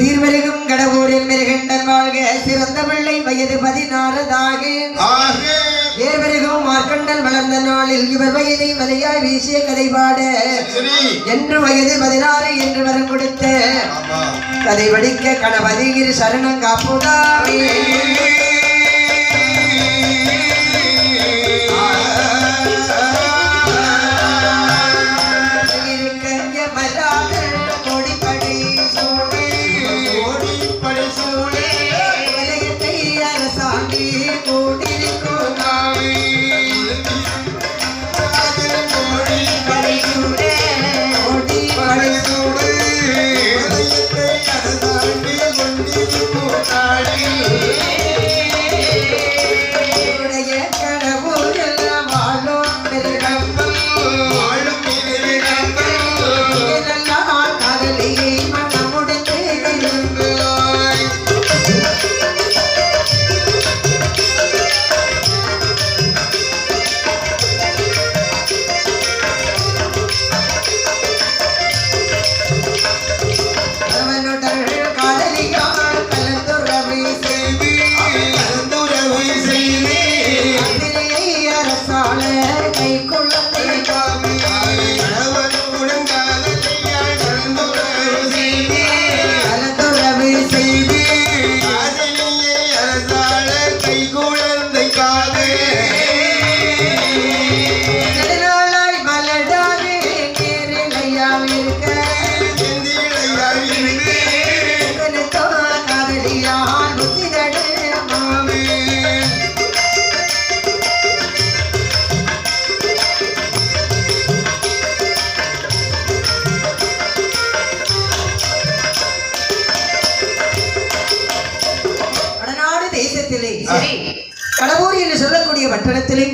சீர்மெருகும் கடவுரில் மெருகண்டன் வாழ்க சிறந்த பிள்ளை வயது 16 ஏர்மெருகும் மார்க்கண்டல் வளர்ந்த நாளில் இவர் வயதை மலையாய் வீசிய கதை பாட என்று வயது 16 என்று வரம் கொடுத்த கதை படிக்க கணபதிகிரி சரணம் காப்புதாவே கடவுர் என்று சொல்லக்கூடிய பட்டணத்திலே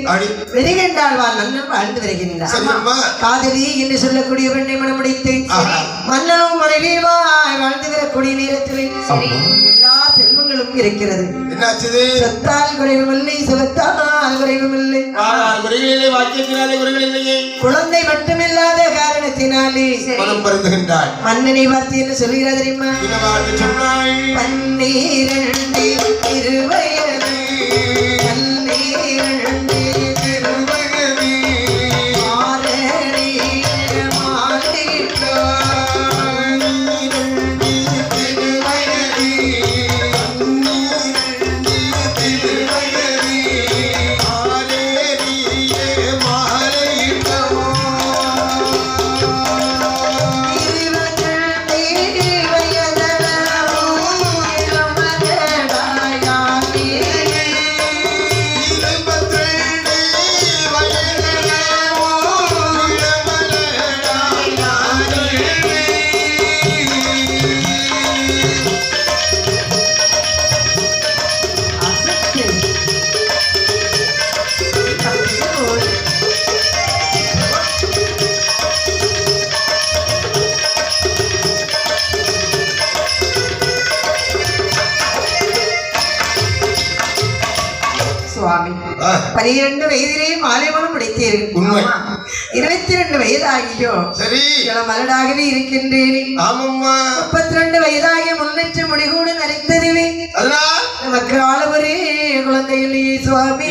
வெறிகண்டாழ்வான் மன்னன் வாழ்ந்து வருகின்றார். காதலி என்று சொல்லக்கூடிய பெண்ணை மனமுடித்து மன்னனும் மனைவியுமாய் வாழ்ந்து வரக்கூடிய நேரத்திலே எல்லா செல்வங்களும் இருக்கிறது. சொத்தால் குறைவுமில்லை, சுகத்தால் குறைவுமில்லை, குழந்தை மட்டுமில்லாத காரணத்தினாலே மன்னனை பார்த்து என்ன சொல்கிறார் தெரியுமா? 12 இருவயது சுவாமி 12 வயதிலே மாலைமனம் முடித்தீர்கள். 22 வயதாகியோ மலடாகவே இருக்கின்றேன். 32 வயதாகிய முன்னேற்ற முடிகூடு நரைத்ததுவே நமக்கு ஆளவரே குழந்தை இல்லையே சுவாமி.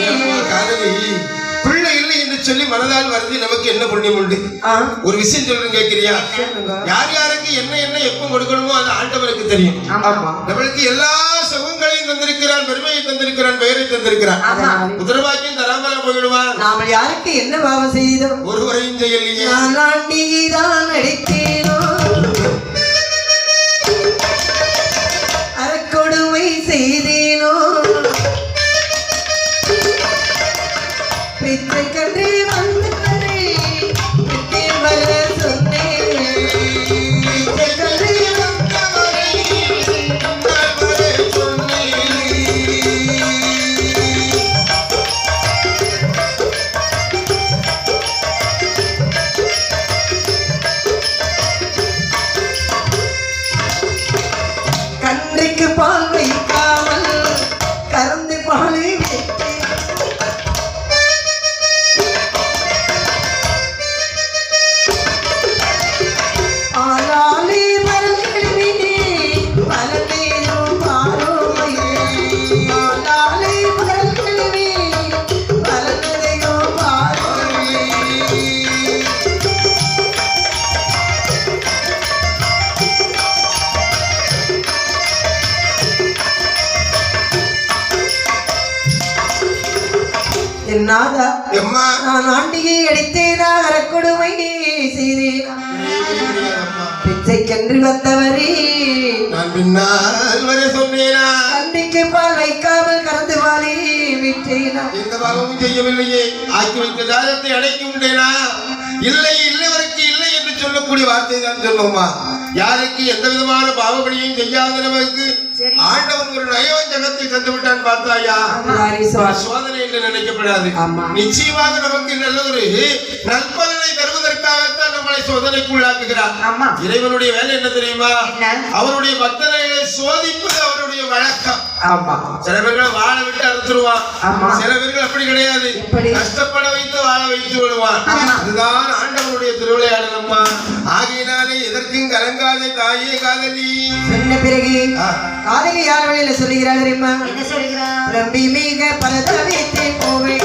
பிள்ளை இல்லை என்று சொல்லி மனதால் வருது நமக்கு என்ன புண்ணியம் உண்டு? ஒரு விஷயம் சொல்றேன், கேட்கிறியா? யார் யாருக்கு என்ன என்ன எப்ப கொடுக்கணுமோ அது ஆண்டவருக்கு தெரியும். நம்மளுக்கு எல்லா சுகங்களையும் தந்திருக்கிறான், பெருமையை தந்திருக்கிறான், பெயரை தந்திருக்கிறான். புத்திரபாக்கியம் தராமல போயிடுவான். நாம யாருக்கு என்ன பாவம் செய்தோம்? ஒருவரையும் செய்யலையே. அறக்கொடுமை செய்தேனோ, பிச்சை கன்றி வந்தவரே வர சொன்னேன். நாதா எம்மா நான் ஆண்டியை அடித்தேனா அறக்கொடுமை செய்தேனா பிச்சைக்கென்று வந்தவரே நான் பின்னால் வரை சொன்னேனா அன்றைக்கு பால் வைக்காமல் கறந்து வாழி விட்டேனா எந்த பாவமும் செய்யவில்லையே ஆக்கி வைத்த தாரத்தை அடைக்கி உண்டேனா இல்லை இல்லவருக்கு இல்லை என்று சொல்லக்கூடிய வார்த்தை தான் சொல்லுவோமா யாருக்கு எந்த விதமான பாவப்படியும் செய்யாத நமக்கு ஆண்டவன் ஒரு நயவஞ்சகத்தை தந்து விட்டான் பார்த்தாயா சோதனை என்று நினைக்கப்படாது நிச்சயமாக நமக்கு நல்ல ஒரு நற்பலனை தருவதற்காகத்தான் நம்மளை சோதனைக்குள்ளாக்குகிறார் இறைவனுடைய வேலை என்ன தெரியுமா அவருடைய பக்தர்களை சோதிப்பது அவருடைய வழக்கம் சில பேர்கள் வாழ விட்டு அறுத்துருவான் சில பேர்கள் அப்படி கிடையாது கஷ்டப்பட வைத்து வாழ வைத்து விடுவான் அதுதான் ஆண்டவனுடைய திருவிளையாடல் அம்மா ஆகையினாலே எதற்கும் கலங்காத தாயே காதலி சொன்ன பிறகு காதலி யார் வழியில சொல்லுகிறார் தெரியுமா ரம்பி மிக பரதவித்து போவேன்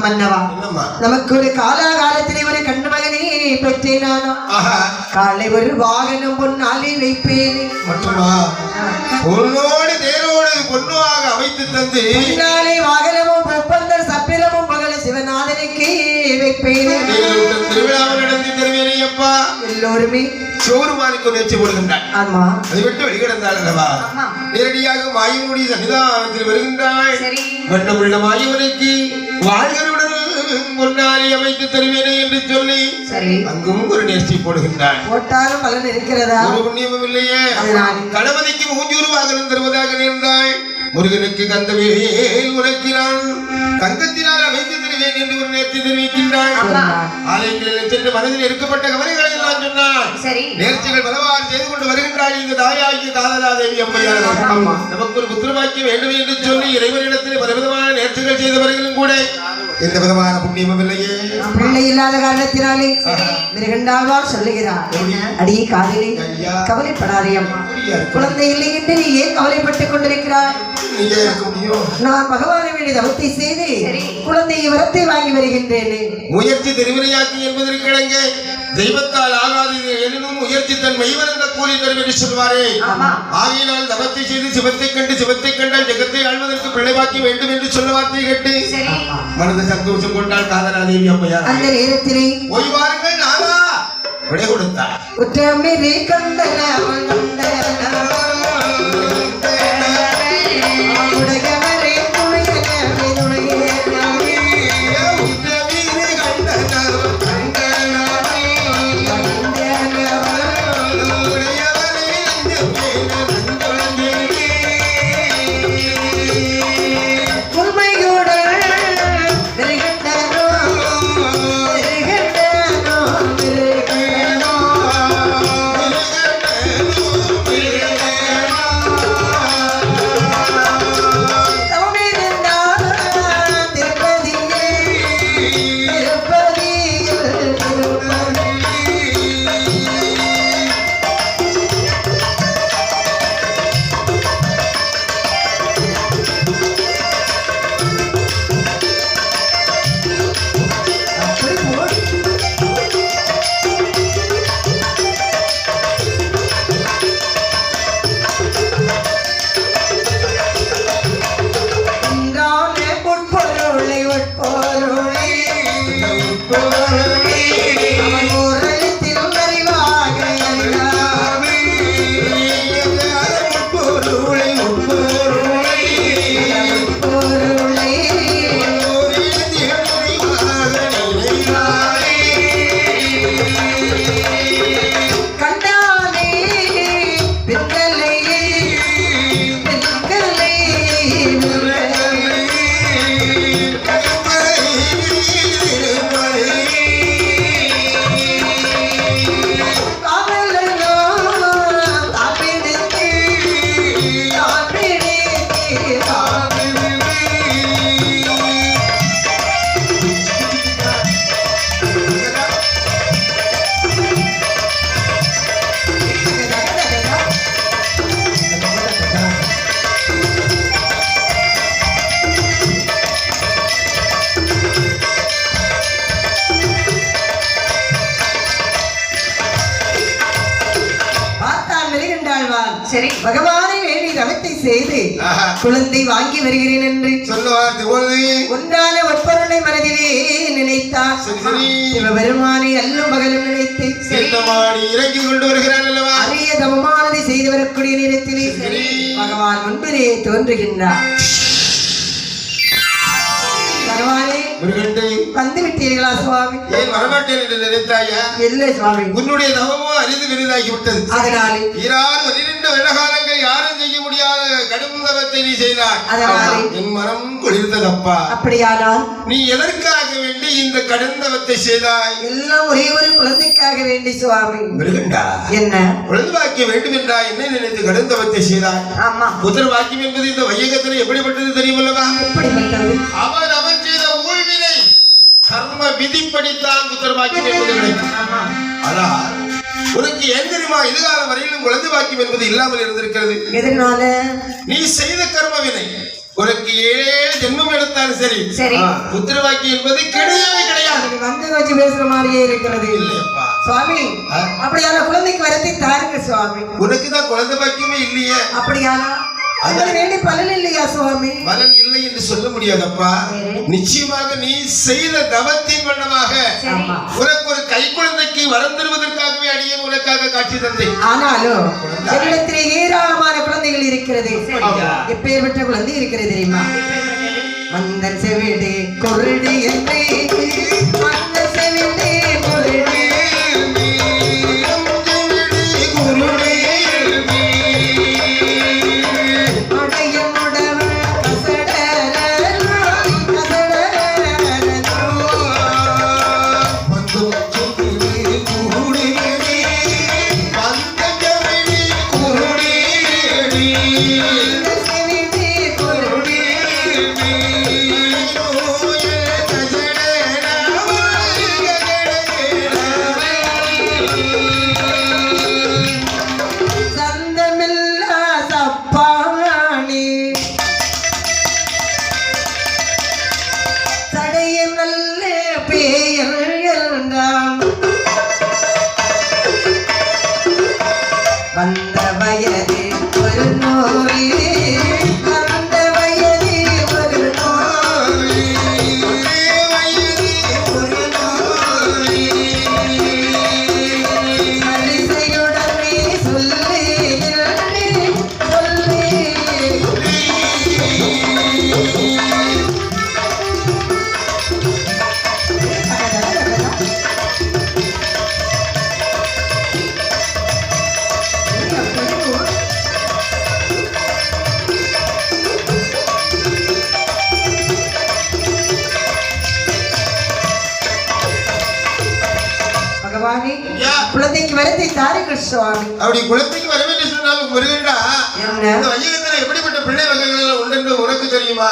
மன்னவா நமக்கு ஒரு காலாகாலத்திலே ஒரு கண்ணு மகனே பெற்றேனானோ காலை ஒரு வாகனம் பொன்னாலே வைப்பேனே மட்டுமா பொன்னோடு தேரோடு பொன்னுவாக அமைத்து தந்து பின்னாலே வாகனமும் ஒப்பந்தர் சப்பிரமும் மகள சிவநாதனுக்கு வைப்பேனே திருவிழாவில் நடத்தி தருவேனே அப்பா எல்லோருமே சோறுமானுக்கு முயற்சி போடுகின்றார் ஆமா அதை விட்டு வெளிக்கிடந்தாள் அல்லவா நேரடியாக மாயவனுடைய சன்னிதானத்தில் வருகின்றாள் வண்ணமுள்ள மாயவனுக்கு வாழ்களுடன் முன்னாலே அமைத்து தருவேனே என்று சொல்லி அங்கும் ஒரு நேர்ச்சி போடுகின்றாள் போட்டாலும் பலன் இருக்கிறதா ஒரு புண்ணியமும் இல்லையே கணபதிக்கு மூஞ்சூருவாக தருவதாக நேர்ந்தாள் முருகனுக்கு கந்தவேல் உனக்கினான் தங்கத்தினால் அமைத்து தருவேன் என்று ஒரு நேர்ச்சி தெரிவிக்கின்றாள் ஆலயங்களில் சென்று மனதில் இருக்கப்பட்ட கவலைகளை எல்லாம் சொன்னாள் நேர்ச்சிகள் பலவாறு செய்து கொண்டு வருகின்றாள் இந்த தாயாகிய காதலா தேவி அம்மையார் நமக்கு ஒரு புத்திரபாக்கியம் வேண்டும் என்று சொல்லி இறைவனிடத்தில் பலவிதமான நேர்ச்சிகள் செய்தவர்களும் கூட எந்த விதமான புண்ணியமும் இல்லையே பிள்ளை இல்லாத காரணத்தினாலே மிருகண்டாழ்வார் சொல்லுகிறார் அடியே காதலி கவலைப்படாதே அம்மா குழந்தை இல்லை என்று நீ ஏன் கவலைப்பட்டுக் கொண்டிருக்கிறாய் நான் பகவானை வேண்டிய தவத்தை செய்து குழந்தையை வரத்தை வாங்கி வருகின்றேனே முயற்சி திருவினையாக்கி என்பதற்கிடங்க தெய்வத்தால் ஆகாது எனினும் முயற்சி தன் மெய்வரந்த கூலி தரும் என்று சொல்வாரே ஆகையினால் தவத்தை செய்து சிவத்தை கண்டு சிவத்தை கண்டால் ஜெகத்தை ஆழ்வதற்கு பிள்ளை பாக்கி வேண்டும் என்று சொல்ல வார்த்தை கேட்டு மனது சந்தோஷம் கொண்டால் காதலா தேவி அம்மையார் அந்த நேரத்திலே போய் வாருங்கள் நானா விடை கொடுத்தார் உற்றமிரி கந்தன அவன் ஓரெழுத்திலும் அறிவாக அறிவார். பொருளை கண்டானே பெண்களை காவலனோ தாப்பிடித்து பார்த்தான் மெருகண்டாழ்வான். சரி. பகவானை வேண்டி தவத்தை செய்து ஆஹா. குழந்தை வாங்கி வருகிறேன் என்று சொல்லுவார் ஒன்றான ஒற்பொருளை மனதிலே நினைத்தான். சரி சரி சிவபெருமானை அல்லும் பகலும் நினைத்து செல்லமாடி இறங்கி கொண்டு வருகிறான் அல்லவா அரிய தவமானதை செய்து வரக்கூடிய நேரத்திலே சரி. பகவான் முன்பிலே தோன்றுகின்றார். பகவானே முருகண்டே வந்து விட்டீர்களா சுவாமி? ஏன் வரமாட்டேன் என்று நினைத்தாயா இல்லை சுவாமி. உன்னுடைய தவமோ அரிது விருதாகி விட்டது அதனாலே ஈராறு 12 வருடகாலங்கள் யாரும் செய்ய முடியாத கடும் தவத்தை நீ செய்தாய் அதனாலே என் மனம் குளிர்ந்ததப்பா அப்படியானால் நீ எதற்காக வேண்டி இந்த கடும் தவத்தை செய்தாய் எல்லாம் ஒரே ஒரு குழந்தைக்காக வேண்டி சுவாமி. முருகண்டா என்ன? குழந்தை வாக்கியம் வேண்டும் என்றா என்ன நினைத்து கடும் தவத்தை செய்தாய் ஆமா. புத்திர வாக்கியம் என்பது இந்த வையகத்தில் எப்படிப்பட்டது தெரியுமல்லவா எப்படிப்பட்டது? அவன் அவன் செய்த ஊழ்வினை கர்ம விதிப்படித்தான் புத்திர வாக்கியம் என்பது கிடைக்கும் ஆமா. ஆனால் உனக்கு ஏன் தெரியுமா இதுகாலம் வரையிலும் குழந்தை வாக்கியம் என்பது இல்லாமல் இருந்திருக்கிறது எதனால? நீ செய்த கர்ம வினை உனக்கு 7 ஜென்மம் எடுத்தாலும் சரி சரி. புத்திர வாக்கியம் என்பது கிடையவே கிடையாது நீங்க வந்து வச்சு பேசுற மாதிரியே இருக்கிறது. இல்லையப்பா சுவாமி அப்படியான குழந்தைக்கு வரத்தை தாருங்க சுவாமி. உனக்கு தான் குழந்தை பாக்கியமே இல்லையே அப்படியானா உங்களுக்கு வேண்டி பலன் இல்லையா சுவாமி? பலன் இல்லை என்று சொல்ல முடியாதப்பா நிச்சயமாக நீ செய்த தவத்தின் வண்ணமாக ஆமா. உனக்கு ஒரு கை குழந்தைக்கு வரம் தருவதற்காகவே அடியேன் உனக்காக காட்சி தந்தேன் ஆனாலும் என்னிடத்திலே ஏராளமான குழந்தைகள் இருக்கிறது. எப்பேற்பட்ட குழந்தை இருக்கிறது தெரியுமா? மந்தன் செவிடு கொருடு என்று மந்தன் செவிடு கொருடு அடையும் உடவ சந்தமில்லா சப்பாணி தடைய நல்ல பேயல் என்றாம் வந்த வயது ஒரு நோய் வந்த வயது ஒரு நோய் அரிசையுடனே சொல்லி சொல்லி பகவானே யா. குழந்தைக்கு வரத்தை தாருங்கள் சுவாமி. அப்படி குழந்தைக்கு வரவேற்று சொன்னாலும் முருகண்டா என்ன? இந்த வையகத்துல எப்படிப்பட்ட பிள்ளை வகைகள் உண்டு உனக்கு தெரியுமா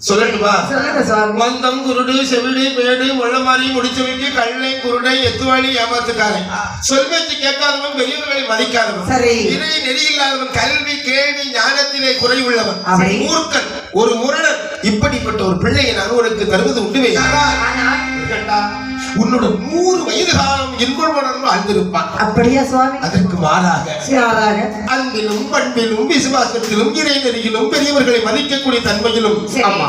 சொல்லட்டுமா சொல்லுங்க சுவாமி. மந்தம் குருடு செவிடு பேடு முள்ளமாரி முடிச்சவைக்கு கள்ளை குருடை எத்துவாளி ஏமாத்துக்காரன் சொல்பேச்சு கேட்காதவன் பெரியவர்களை மதிக்காதவன் சரி. இறை நெறி இல்லாதவன் கல்வி கேள்வி ஞானத்திலே குறைவுள்ளவன் அப்படி. மூர்க்கன் ஒரு முரடன் இப்படிப்பட்ட ஒரு பிள்ளையை நான் உனக்கு தருவது உண்டுவே உன்னுடன் 100 வயது காலம் இன்புடன் வாழ்ந்திருப்பான். அப்படியா சுவாமி? அதற்கு மாறாக அன்பிலும் பண்பிலும் விசுவாசத்திலும் இறைநெறியிலும் பெரியவர்களை மதிக்கக்கூடிய தன்மையிலும்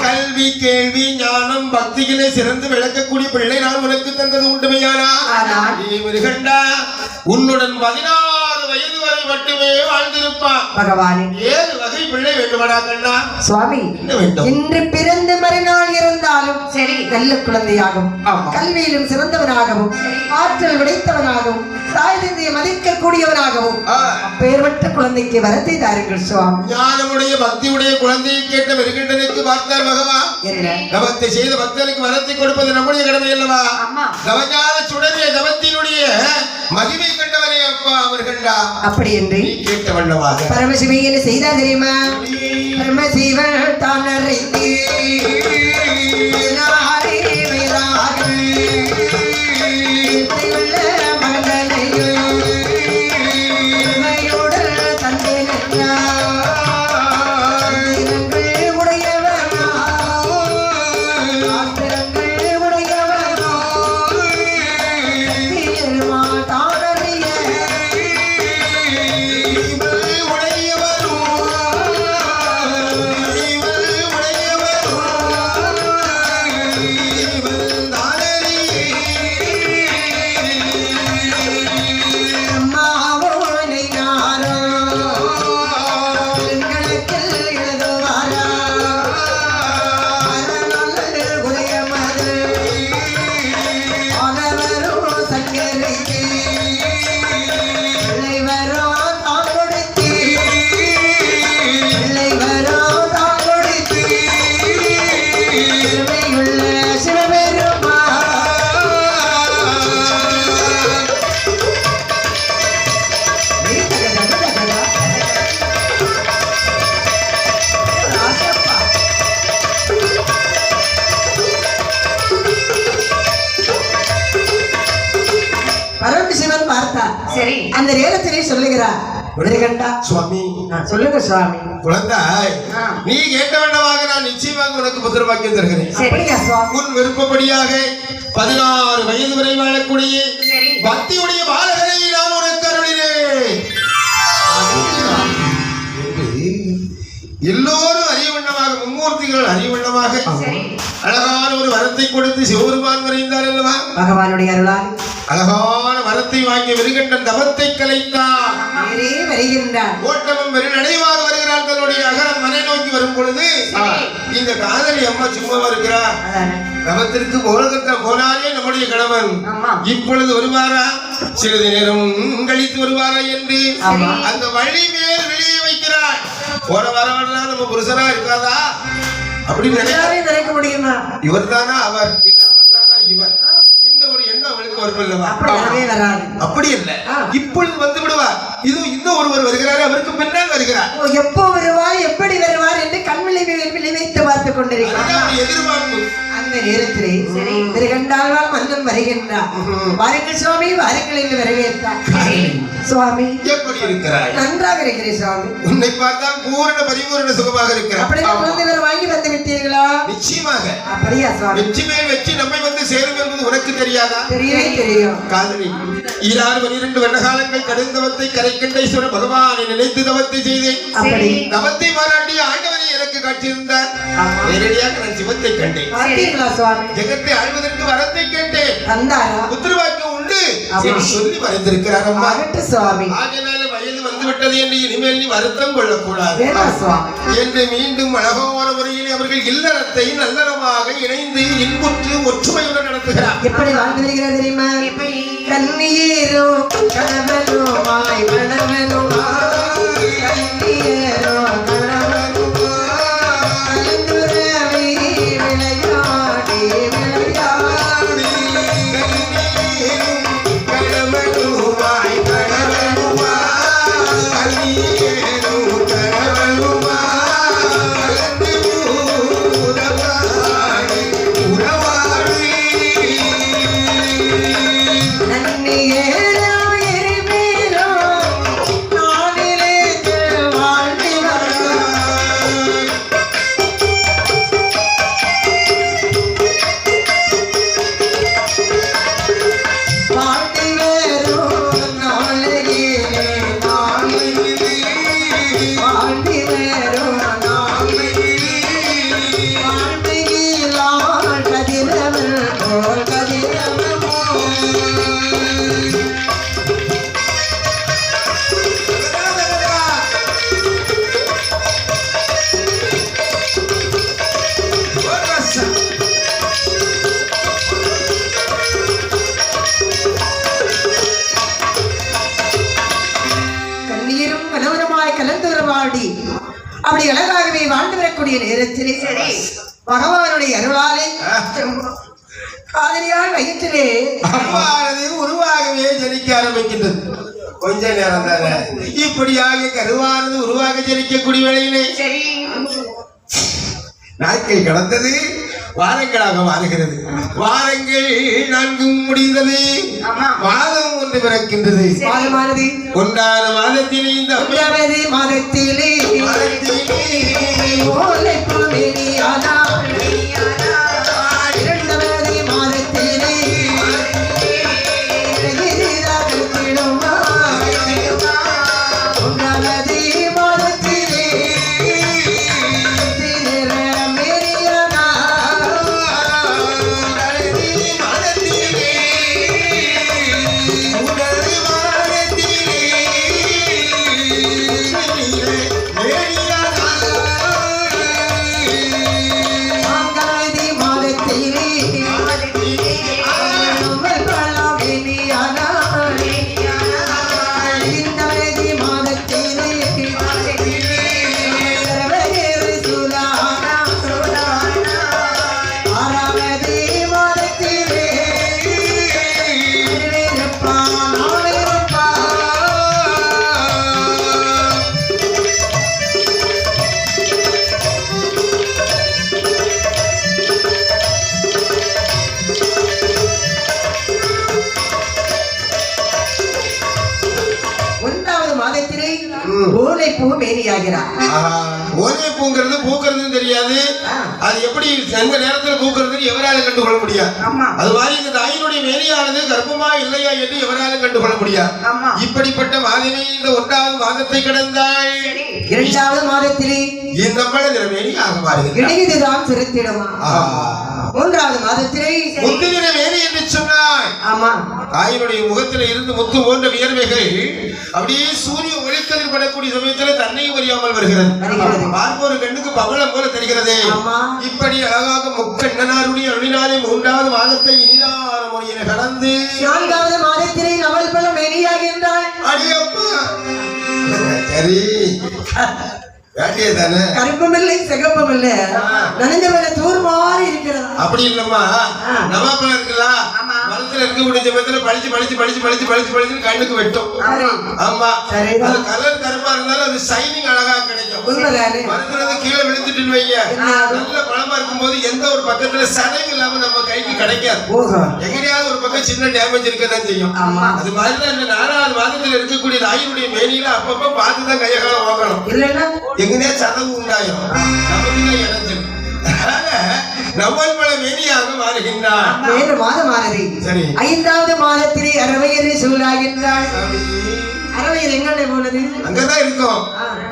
கல்வி கேள்வி ஞானம் பக்தியிலே சிறந்து விளக்கக்கூடிய பிள்ளை நான் உனக்கு தந்தது உண்டுமையானா? உன்னுடன் 16 வயது வரை மட்டுமே வாழ்ந்திருப்பான். பகவானே, 7 வகை பிள்ளை வேண்டுமாடா கண்ணா? சுவாமி, என்ன வேண்டும்? இன்று பிறந்து மறுநாள் இருந்தாலும் சரி, நல்ல குழந்தையாகவும் கல்வியிலும் சிறந்தவனாகவும் ஆற்றல் விடைத்தவனாகவும் தாய் தந்தையை மதிக்கக்கூடியவனாகவும் அப்பேற்பட்ட குழந்தைக்கு வரத்தை தாருங்கள் சுவாமி. ஞானமுடைய பக்தியுடைய குழந்தையை கேட்ட வருகின்றனுக்கு பார்த்தார் பகவான். தவத்தை செய்த பக்தனுக்கு வரத்தை கொடுப்பது நம்முடைய கடமை அல்லவா? தவஞான சுடரிய தவத்தினுடைய மகிமை கண்டவரே அப்பா அவர் கண்டா. அப்படி என்று கேட்ட வண்ணமாக பரமசிவன் என்ன செய்தா தெரியுமா? பரமசிவன் தான் அறிந்து அந்த நேரத்திலே சொல்லுகிறார், சுவாமி சொல்லுங்க சுவாமி. குழந்தாய், நீ கேட்டவண்ணமாக நான் நிச்சயமாக உனக்கு புத்திர பாக்கியம் தருகிறேன். உன் விருப்பப்படியாக 16 வயது வரை வாழக்கூடிய பக்தியுடைய பாலகனை நான் உனக்கு அருளினேன். எல்லோரும் அறியவண்ணமாக, மும்மூர்த்திகள் அறியவண்ணமாக அழகான ஒரு வரத்தை கொடுத்து சிவபெருமான் வரைந்தார் அல்லவா? பகவானுடைய அருளால் அழகான வரத்தை வாங்கி வெறுகண்டன் தவத்தை கலைத்தான். ஓட்டமும் வெறு நடைவாக வருகிறார். தன்னுடைய அகரம் மனை நோக்கி வரும் பொழுது இந்த காதலி அம்மா சும்மாவா இருக்கிறார்? தவத்திற்கு போனாரே நம்முடைய கணவன் இப்பொழுது வருவாரா, சிறிது நேரம் கழித்து வருவாரா என்று அந்த வழி மேல் வெளியே வைக்கிறார். போற வரவெல்லாம் நம்ம புருஷனா இருக்காதா அப்படின்னு நினைக்க முடியுமா? இவர் தானா அவர், அவர் தானா இவர், இந்த ஒரு எண்ணம் அவளுக்கு வரும். அப்படி இல்லை, இப்பொழுது வந்து விடுவார். இது இன்னும் ஒருவர் வருகிறார், அவருக்கு பின்னால் வருகிறார். எப்போ வருவார், எப்படி வருவார் என்று கண்விழி வைத்து பார்த்துக் கொண்டிருக்கிறார். எதிர்பார்ப்பு. அந்த நேரத்திலே திருகண்டாழ்வார் மன்னன் வருகின்றார். வாருங்கள் சுவாமி, வாருங்கள் என்று வரவேற்றார். சுவாமி, எப்படி இருக்கிறாய்? நன்றாக இருக்கிறேன் சுவாமி. உன்னை பார்த்தால் பூரண பரிபூரண சுகமாக இருக்கிறார். அப்படி குழந்தை வாங்கி வந்து விட்டீர்களா? நிச்சயமாக. அப்படியா சுவாமி? வெற்றி மேல் வெற்றி நம்மை வந்து சேரும் என்பது உனக்கு தெரியாதா? தெரியவே தெரியும். காதலி 12 வருடகாலங்கள் கடுந்தவத்தை கரைக்கண்டேஸ்வர பகவானை நினைத்து தவத்தை செய்தேன். தவத்தை பாராட்டி ஆண்டவரை எனக்கு காட்சியிருந்தார். நேரடியாக நான் சிவத்தை கண்டேன். ஜெகத்தை ஆழ்வதற்கு வரத்தை கேட்டேன். புத்திரவாக்கியம் உண்டு சொல்லி வரைந்திருக்கிறார் அம்மா. ஆகையினால வயது வந்துவிட்டது என்று இனிமேல் நீ வருத்தம் கொள்ளக்கூடாது என்று மீண்டும் அழகான முறையில் அவர்கள் இல்லறத்தை நல்லறமாக இணைந்து இன்புற்று ஒற்றுமையுடன் நடத்துகிறார். எப்படி வாழ்ந்து வருகிறார் தெரியுமா? கண்ணீரோ கணவனுமாய் மணவனுமாய் கண்ணீரோ வரக்கூடிய நேரத்திலே பகவானுடைய அருளாலே காதலியால் வயிற்றிலே அம்மானது உருவாகவே ஜனிக்க ஆரம்பிக்கின்றது. கொஞ்ச நேரம் தானே இப்படியாக கருவானது உருவாக ஜனிக்கக்கூடிய வேளையிலே நாட்கள் கடந்தது, வாரங்களாக மாறுகிறது. வாரங்கள் 4 முடிந்தது, மாதம் ஒன்று பிறக்கின்றது. மாதமானது ஒன்றான மாதத்திலே இந்த மாதத்திலே ஓலை புல்வெளியானா ஓலை பூ மேனியாகிறார். ஓலை பூங்கிறது பூக்கிறது தெரியாது, அது எப்படி எந்த நேரத்துல பூக்கிறது எவராலும் கண்டுகொள்ள முடியாது. அது மாதிரி இந்த தாயினுடைய மேனியானது கர்ப்பமா இல்லையா என்று எவராலும் கண்டுகொள்ள முடியாது. இப்படிப்பட்ட மாதமே இந்த 1வது மாதத்தை கடந்தாள். 2வது மாதத்திலே இந்த மேனி ஆக மாறுகிறது. இதுதான் சிறுத்திடமா. 3வது மாதத்திலே முத்துகிற மேனி என்று சொன்னாய். ஆமா, தாயினுடைய முகத்தில இருந்து முத்து போன்ற வியர்வைகள் அப்படியே சூரிய ஒளிக்கதிர் படக்கூடிய சமயத்தில் தன்னையும் அறியாமல் வருகிறது. பார்ப்போரு கண்ணுக்கு பவளம் போல தெரிகிறது. இப்படி அழகாக முக்கண்ணனாருடைய அருளினாலே 3வது மாதத்தை இனிதான முறையில கடந்து 4வது மாதத்திலே நவல் பழம் மேனியாகின்றாள். அடியப்பா சரி வேட்டியே தானே, கருப்பும் இல்லை சிகப்பும் இல்லை, நனைஞ்ச மேல தூர் மாறி இருக்கிறது. அப்படி இல்லம்மா, நவாப்பழம் இருக்கலாம் மரத்துல இருக்கக்கூடிய சமயத்துல பழிச்சு பழிச்சு பழிச்சு பழிச்சு பழிச்சு பழிச்சு கண்ணுக்கு வெட்டும். ஆமா, அது கலர் கருப்பா இருந்தாலும் அது ஷைனிங் அழகா கிடைக்கும். மரத்துல கீழே விழுந்துட்டு வைங்க, நல்ல பழமா இருக்கும் போது எந்த ஒரு பக்கத்துல சதையும் இல்லாம நம்ம கைக்கு கிடைக்காது. எங்கேயாவது ஒரு பக்கம் சின்ன டேமேஜ் இருக்கதான் செய்யும். அது மாதிரிதான் இந்த 4வது மாதத்துல இருக்கக்கூடிய தாயினுடைய மேனியில அப்பப்ப பார்த்துதான் கையகாலம் வாங்கணும், இல்லைன்னா எங்கனே சதவு உண்டாயிரும், நமக்குதான் இணைஞ்சிடும். நவல் பழ மேனியாக மாறுகின்றார். 7 மாதமானது. 5வது மாதத்திலே அரவையரை சூழாகின்றாள். அரவையர் எங்கே போனது? அங்கதான் இருக்கும்.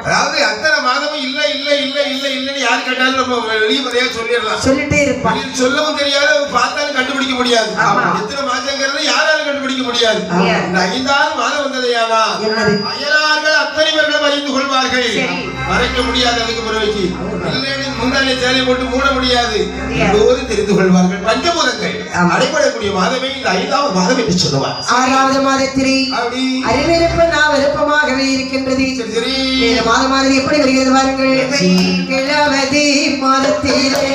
அதாவது அத்தனை மாதமும் இல்ல இல்ல இல்ல இல்ல இல்லன்னு யாரு கேட்டாலும் நம்ம வெளியே முறையா சொல்லிடலாம், சொல்லிட்டே இருப்பான். சொல்லவும் தெரியாது, பார்த்தாலும் கண்டுபிடிக்க முடியாது. எத்தனை மாதங்கிறது யாராலும் கண்டுபிடிக்க முடியாது. இந்த 5வது மாதம் வந்ததையானா அயலார்கள் அத்தனை பேர்களும் அறிந்து கொள்வார்கள். மறைக்க முடியாது, அதுக்கு பிறகு முன்னாலே சேலை போட்டு மூட முடியாது, எல்லோரும் தெரிந்து கொள்வார்கள். பஞ்சபூதங்கள் அடைபடக்கூடிய மாதமே இந்த 5வது மாதம் என்று சொல்லுவார். 6வது மாதத்திலே அறிவிருப்ப நான் விருப்பமாகவே இருக்கின்றது. மாதமானது எப்படி வருகிறது பாருங்கள். கிழவதி மாதத்திலே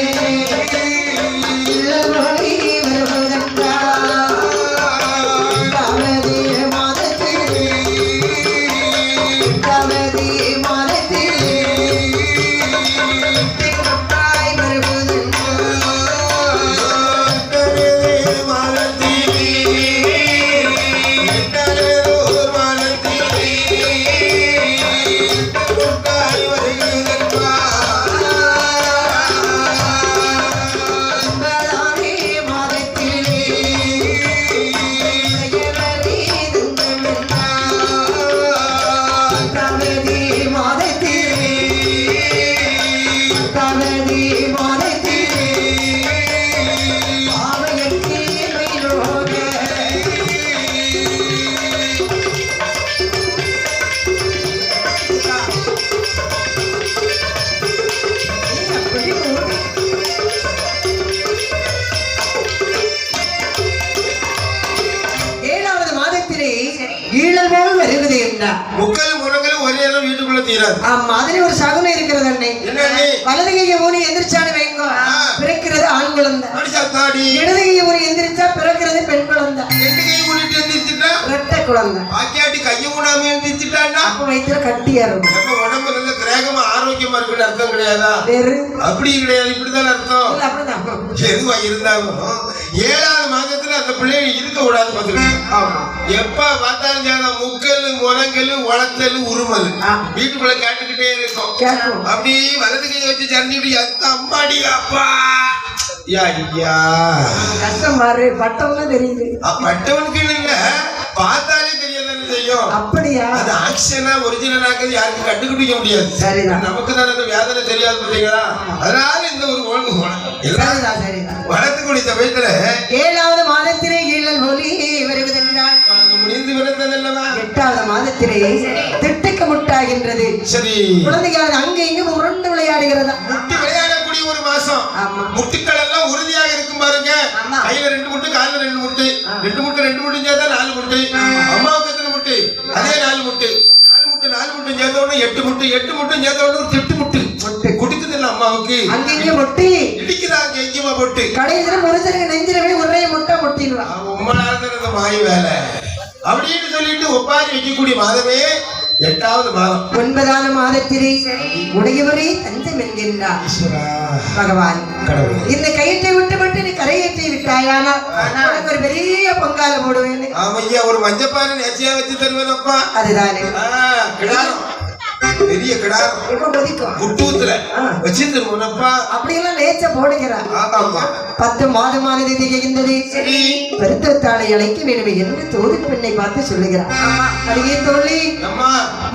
முக்கல் முழங்களும் ஒரே வீட்டுக்குள்ள தீராது. ஆமா, அதுல ஒரு சகுனம் இருக்கிறது அண்ணே. என்ன அண்ணே? வலது கையை ஊனி எந்திரிச்சான்னு வைங்கோ, பிறக்கிறது ஆண் குழந்தை. அடிச்சாத்தாடி. இடது கையை ஊனி எந்திரிச்சா பிறக்கிறது பெண் குழந்தை. ரெண்டு கை ஊனிட்டு எந்திரிச்சிட்டா இரட்டை குழந்தை. பாக்கியாட்டி கையை ஊனாம எந்திரிச்சிட்டான்னா அப்ப வயிற்றுல கட்டியாரும். நம்ம உடம்பு நல்ல கிரகமா ஆரோக்கியமா இருக்குன்னு அர்த்தம் கிடையாதா? வேறு அப்படி கிடையாது, இப்படிதான் அர்த்தம். இல்ல, அப்படிதான். எதுவா இருந்தாலும் 7வது மாதத்துல அந்த பிள்ளைங்க இருக்க கூடாது பாத்துக்கிட்டு. ஆமா, எப்ப பார்த்தாலும் சரி, முக்கல் முரங்கல் உளத்தல் உருமல் வீட்டுக்குள்ள கேட்டுக்கிட்டே இருக்கும். கேட்கும். அப்படி வலது கை வச்சு சரிஞ்சுட்டு எத்த அம்மாடி அப்பா யா ஐயா கஷ்டம் பாரு, பட்டம்லாம் தெரியுது. பட்டவனுக்கு இல்ல, பார்த்தாலே தெரியதானே செய்யும். அப்படியா? அது ஆக்ஷனா ஒரிஜினல் ஆக்குது யாருக்கும் கண்டுபிடிக்க முடியாது. சரிதான். நமக்கு தான் அந்த வேதனை தெரியாது பார்த்தீங்களா? அதனால இந்த ஒரு ஒழுங்கு சரிதான், சரிதான். வளர்த்துக்கூடிய சமயத்துல 7வது மாதத்திலே ஈழல் ஒலி வருவதென்றால் முடிந்து விடுத்ததல்லவா? 8வது மாதத்திலே திட்டுக்கு முட்டாகின்றது. சரி, குழந்தைகள் அங்க இங்கு உருண்டு விளையாடுகிறதா? முட்டி விளையாடக்கூடிய ஒரு மாசம். ஆமா, முட்டுக்கள் எல்லாம் உறுதியாக இருக்கும் பாருங்க. ஆமா. கையில 2 முட்டு, காலில் 2 முட்டு, 2 முட்டு சேர்த்தா 4 முட்டு. அம்மாவுக்கு எத்தனை முட்டு? அதே 4 முட்டு. 4 முட்டு சேர்த்த உடனே 8 முட்டு, 8 முட்டு சேர்த்த உடனே ஒரு 8 முட்டு. குடிக்குது இல்ல அம்மாவுக்கு? அங்கங்க முட்டி இடிக்கிறாங்க எங்கேயுமா போட்டு. கடைசியில முருசனுக்கு நெஞ்சிரவே ஒரே முட்டை முட்டிடுவான். உம்மனால மாய வேலை அப்படின்னு சொல்லிட்டு ஒப்பாரி வைக்கக்கூடிய மாதமே 8வது மாதம். 9வது மாதத்திலே உடையவரே தஞ்சம் என்கின்றார் பகவான். இந்த கயிற்றை விட்டு விட்டு நீ கரையேற்றி விட்டாயானா உனக்கு ஒரு பெரிய பொங்கால போடுவேன். ஆமையா, ஒரு மஞ்சப்பாறை நேர்ச்சியா வச்சு தருவேனப்பா. அதுதானே கிடாரம், பெரிய கிடாரம் இப்ப கொதிக்கும் குட்டூத்துல வச்சு தருவேனப்பா. அப்படியெல்லாம் நேச்ச போடுகிறார். 10 மாதமானது திகைகின்றது. பெருத்தாளை அழைக்க வேண்டுமே என்று தோழி பெண்ணை பார்த்து சொல்லுகிறார். அடியே தோழி,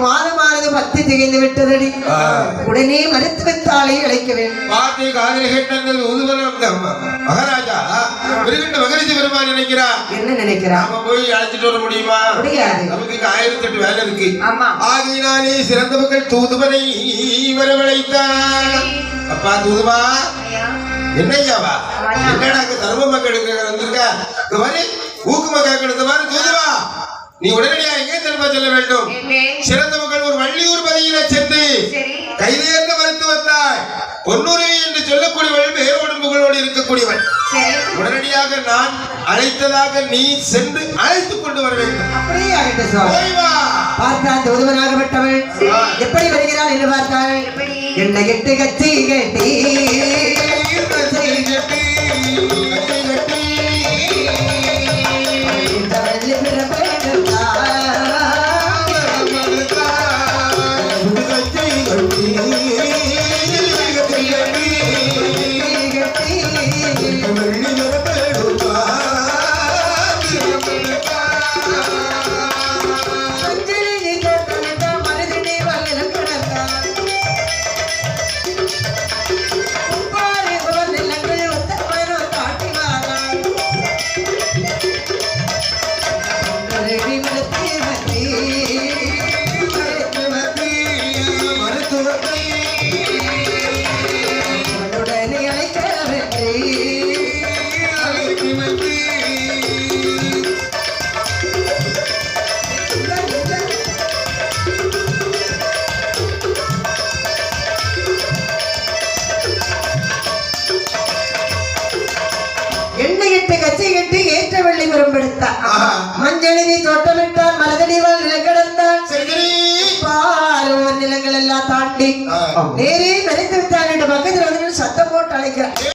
மாதமானது 10 திகைந்து விட்டதடி, உடனே மருத்துவத்தாளை அழைக்க வேண்டும். பாட்டி காதல் கேட்டது மகாராஜா வருகின்ற மகரிஷி பெருமான் நினைக்கிறார். என்ன நினைக்கிறார்? நாம போய் அழைச்சிட்டு வர முடியுமா? முடியாது. நமக்கு 1008 வேலை இருக்கு. ஆமா, ஆகினாலே சிறந்த மக்கள் தூதுவனை வரவழைத்தார். அப்பா தூதுவா, என்னையாவா என்னடா தர்ம மக்களுக்கு வந்திருக்க? இந்த மாதிரி ஊக்கும கேட்கறது மாதிரி தூதுவா, நீ உடனடியாக எங்கே திரும்ப செல்ல வேண்டும்? சிறந்த மக்கள் ஒரு வள்ளியூர் பதியில சென்று கைதேர்ந்த மருத்துவத்தாய் பொன்னுருவி என்று சொல்லக்கூடியவள் வேரோடும் புகழோடு இருக்கக்கூடியவள். உடனடியாக நான் அழைத்ததாக நீ சென்று அழைத்துக் கொண்டு வர வேண்டும். அப்படியே ஆகட்டும் சுவாமி. பார்த்தான் தூதுவனாகப்பட்டவள் எப்படி வருகிறாள் என்று பார்த்தாள். என்னை எட்டு கத்தி கட்டி மஞ்சளி தோட்டமிட்டால் மலதடிவால் நிலக்கடந்தான் பால் நிலங்கள் எல்லாம் தாண்டி நேரே மறைத்து விட்டான் என்று பக்கத்தில் வந்து சத்தம் போட்டு அழைக்கிறான்.